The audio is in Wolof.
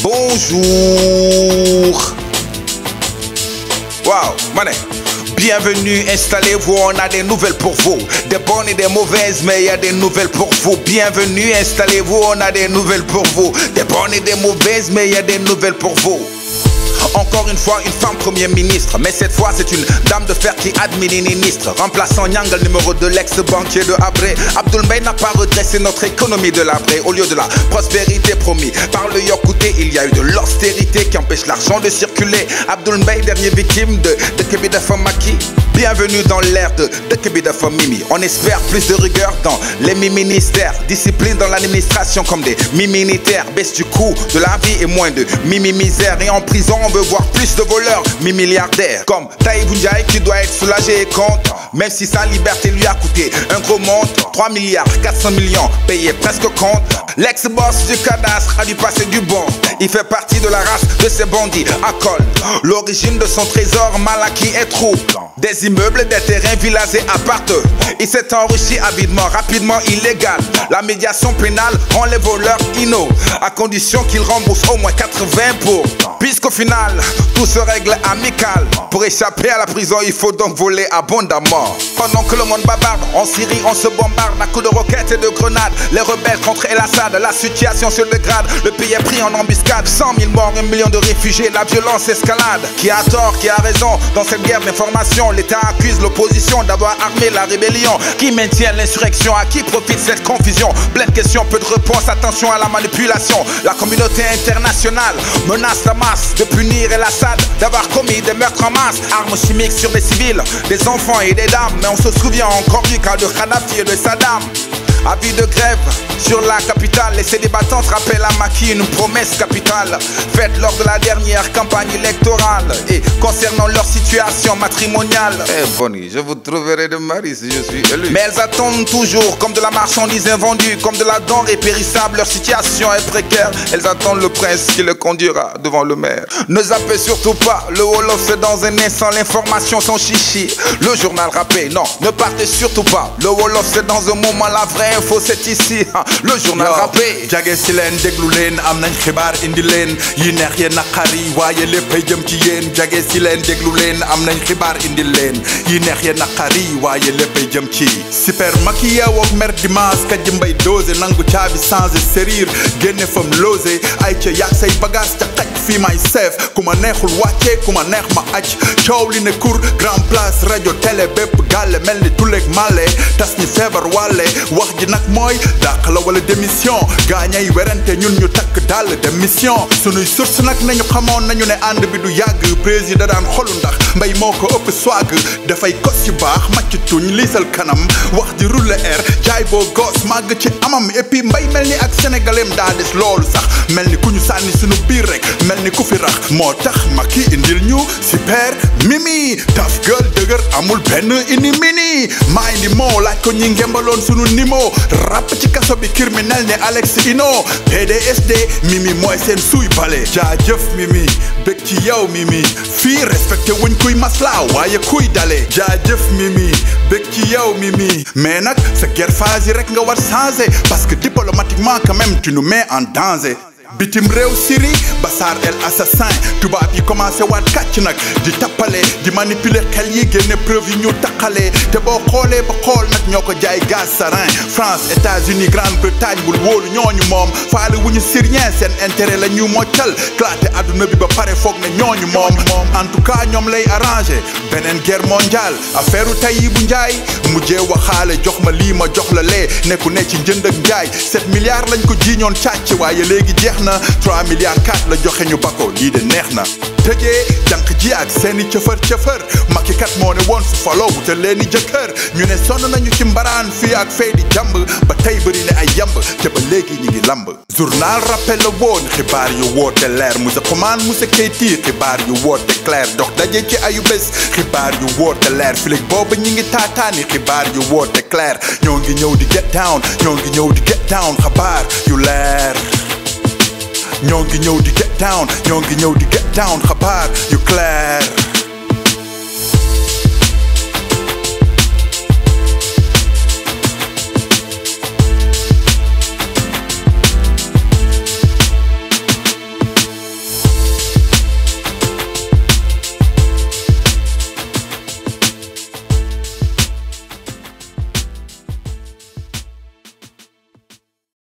Bonjour. Waouh, mané. Bienvenue, installez-vous, on a des nouvelles pour vous. Des bonnes et des mauvaises, mais il y a des nouvelles pour vous. Bienvenue, installez-vous, on a des nouvelles pour vous. Des bonnes et des mauvaises, mais il y a des nouvelles pour vous. Encore une fois, une femme premier ministre. Mais cette fois, c'est une dame de fer qui administre. Remplaçant Nyang, le numéro de l'ex-banquier de Habré. Abdoul Mbaye n'a pas redressé notre économie de l'après. Au lieu de la prospérité promise par le Yokouté, il y a eu de l'austérité qui empêche l'argent de circuler. Abdoul Mbaye, dernière victime de Kebida Maki. Bienvenue dans l'ère de Kebida Mimi. On espère plus de rigueur dans les ministères. Discipline dans l'administration comme des militaires. Baisse du coût de la vie et moins de misère. Et en prison, on veut voir plus de voleurs, milliardaires. Comme Taïb Ndiaye qui doit être soulagé et content. Même si sa liberté lui a coûté un gros montant. 3 milliards 400 millions payés presque compte. L'ex-boss du cadastre a dû passer du bon. Il fait partie de la race de ces bandits à col. L'origine de son trésor mal acquis est trouble. Des immeubles, des terrains, villas et appartements. Il s'est enrichi avidement, rapidement, illégal. La médiation pénale rend les voleurs inno, à condition qu'ils remboursent au moins 80%. Puisqu'au final, tout se règle amical. Pour échapper à la prison, il faut donc voler abondamment. Pendant que le monde bavarde, en Syrie, on se bombarde à coups de roquettes et de grenades. Les rebelles contre El Assad, la situation se dégrade. Le pays est pris en embuscade. 100 000 morts, 1 million de réfugiés, la violence escalade. Qui a tort, qui a raison dans cette guerre d'information? L'État accuse l'opposition d'avoir armé la rébellion. Qui maintient l'insurrection? À qui profite cette confusion? Plein de questions, peu de réponses, attention à la manipulation. La communauté internationale menace la masse de punir El Assad d'avoir commis des meurtres en masse. Armes chimiques sur des civils, des enfants et des dames. Mais on se souvient encore du cas de Kadhafi et de Saddam. Avis de grève sur la capitale. Et ces débattants rappellent à Maki une promesse capitale faite lors de la dernière campagne électorale. Et concernant leur situation matrimoniale, Bonnie, je vous trouverai de mari si je suis élu. Mais elles attendent toujours comme de la marchandise invendue, comme de la denrée périssable. Leur situation est précaire. Elles attendent le prince qui le conduira devant le maire. Ne zappez surtout pas, le Wolof c'est dans un instant. L'information sans chichi, le journal rappé. Non, ne partez surtout pas, le Wolof c'est dans un moment. La vraie info c'est ici, le journal rappé. Jage si leen déglu leen am nañ xibaar indi leen yi neex ye naqari waaye léppay jëm ci yéen. Jage si leen déglu leen am nañ xibaar indi leen yi neex ye naqari waaye léppay jëm ci. Super Macky yeewoog mer dimanche ka jimbay dosé nangu caabi changé serire génne fam losé ay ca yaag say bagage ca xaj fii may seef ku ma neexul wàcce ku ma neex ma aj coow li ne cour grand place rajo télé bépp gàlle mel ni tuleeg male tas ñi feebar wàlle wax ji nag mooy dàq la wala démission gaañay werante ñun ñu takk dàll démission sunuy source nag nañu xamoon nañu ne ànd bi du yàgg président daan xolu ndax mbay moo ko ëpp swag dafay kos yu baax macc tuñ liisal kanam wax ji roule air jaay boo goos màgg ci amam et puis mbay mel ni ak sénégalais daa des loolu sax mel ni ku ñu sànni sunu biir rek mel ni ku fi rax moo tax Macky indil ñu Super Mimi taf gël dëgër amul benn ini mini maa indi moo laaj ko ñi ngembaloon sunu nimo rap ci kaso bi criminel ne Alex Ino PDSD Mimi mooy seen suy bale jaajëf Mimi bég ci yow Mimi fii respecté wuñ kuy masla waaye kuy dale jaajëf Mimi bég ci yow Mimi mais nag sa guerre phase yi rek nga war changer parce que diplomatiquement quand même tu nous mets en danger. Bitim réew Syrie Bachar el assassin tubaab yi commencé waat kàcc nag di tappale di manipuler xel yi génne preuve yi ñu taqalee te boo xoolee ba xool nag ñoo ko jaay gaz sarin France États-Unis Grande-Bretagne bul wóolu ñooñu moom faale wu ñu syrien seen intérêt la ñu moccal claté adduna bi ba pare foog ne ñooñu moom en tout cas ñoom lay arrangé beneen guerre mondiale affaire u Tahibou Ndiaye mujjee waxaale jox ma lii ma jox la lee nekku ne ci njënd ak njaay 7 milliards lañ ko jiiñoon càcc waaye léegi jeex na 3 milliards 4 la joxe ñu bako lii de neex na tëjee jànq ji ak seeni cëfër Macky kat moo ne woon su faloo wutal leeni jëkkër ñu ne sonn nañu ci mbaraan fii ak fay di jàmb ba tey bëri ne ay yamb te ba léegi ñi ngi lamb journal rappel la woon xibaar yu woote leer Moussa Xuman Moussa Keyti xibaar yu woote clair dox daje ci ayu bés xibaar yu woote leer filig boobu ñi ngi taataani xibaar yu woote clair ñoo ngi ñëw di get down ñoo ngi ñëw di get down xabaar yu leer ñoo ngi ñëw di get down ñoo ngi ñëw di get down xabaar yu clair